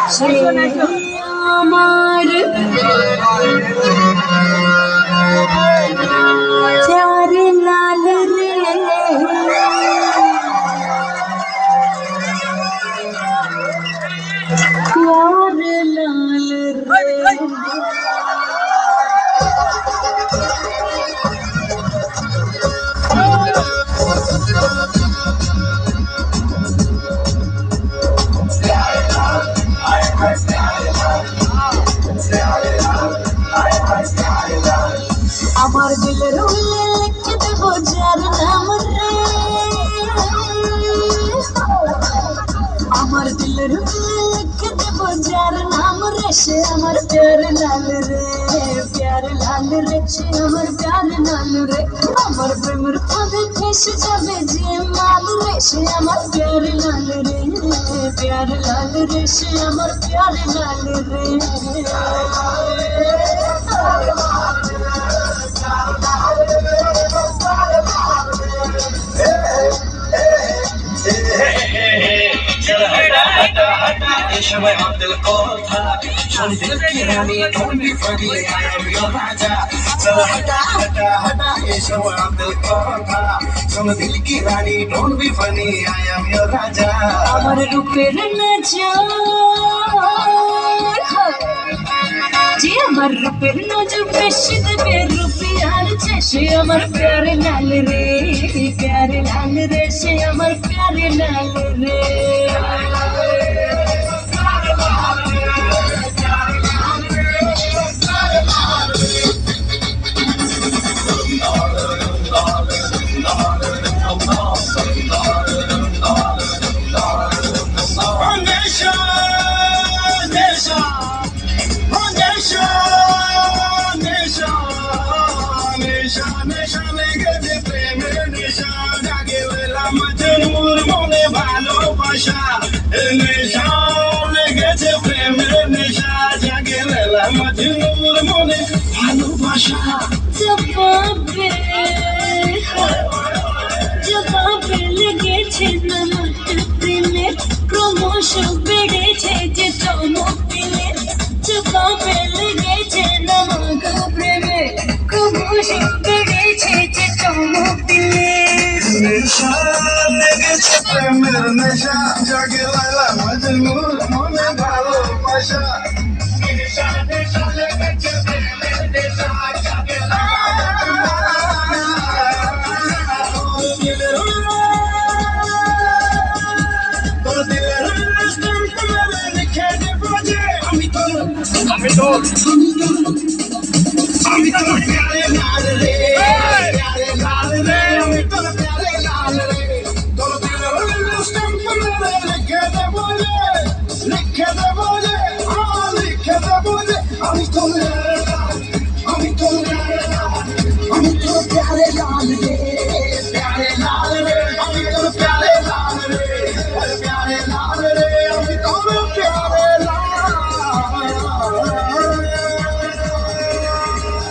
সে আমার চার লাল রে प्यार लाल रे আমার দিলের উল্লে লিখে দেব যার নাম রে আমার দিলের উল্লে লিখে দেব যার নাম রে সে আমার প্যার লাল রে সে আমার প্যার লাল রে আমার প্রেমের ফাঁদে ফেসে যাবে যে মাল রে সে আমার প্যার লাল রে সে আমার প্যার লাল রে সময় দিল কথা শুনতে কি রানী don't be funny I am your raja চল হটা হটা হটা এই সময় দিল কথা শুন দিল কি রানী don't be funny I am your raja আমার রূপের নজর যে আমার রূপের নজর বেশি দেবে রুপিয়ার সে আমার প্যার লাল রে সে আমার প্যার লাল রে ভালোবাসা নেশা লেগেছে প্রেমের নেশা জাগে লেলা মজনুর মনে ভালোবাসা জবাবে লেগেছে নামক প্রেমের ক্রমশ বেড়েছে যে চমক দিলের জবাবে লেগেছে নামক প্রেমের ক্রমশ বেড়েছে যে চমক দিলের নেশা লেগেছে প্রেমের নেশা জাগে লেলা মজনুর মনে ভালোবাসা নেশা নেশা লেগেছে প্রেমের নেশা জাগে আমি তো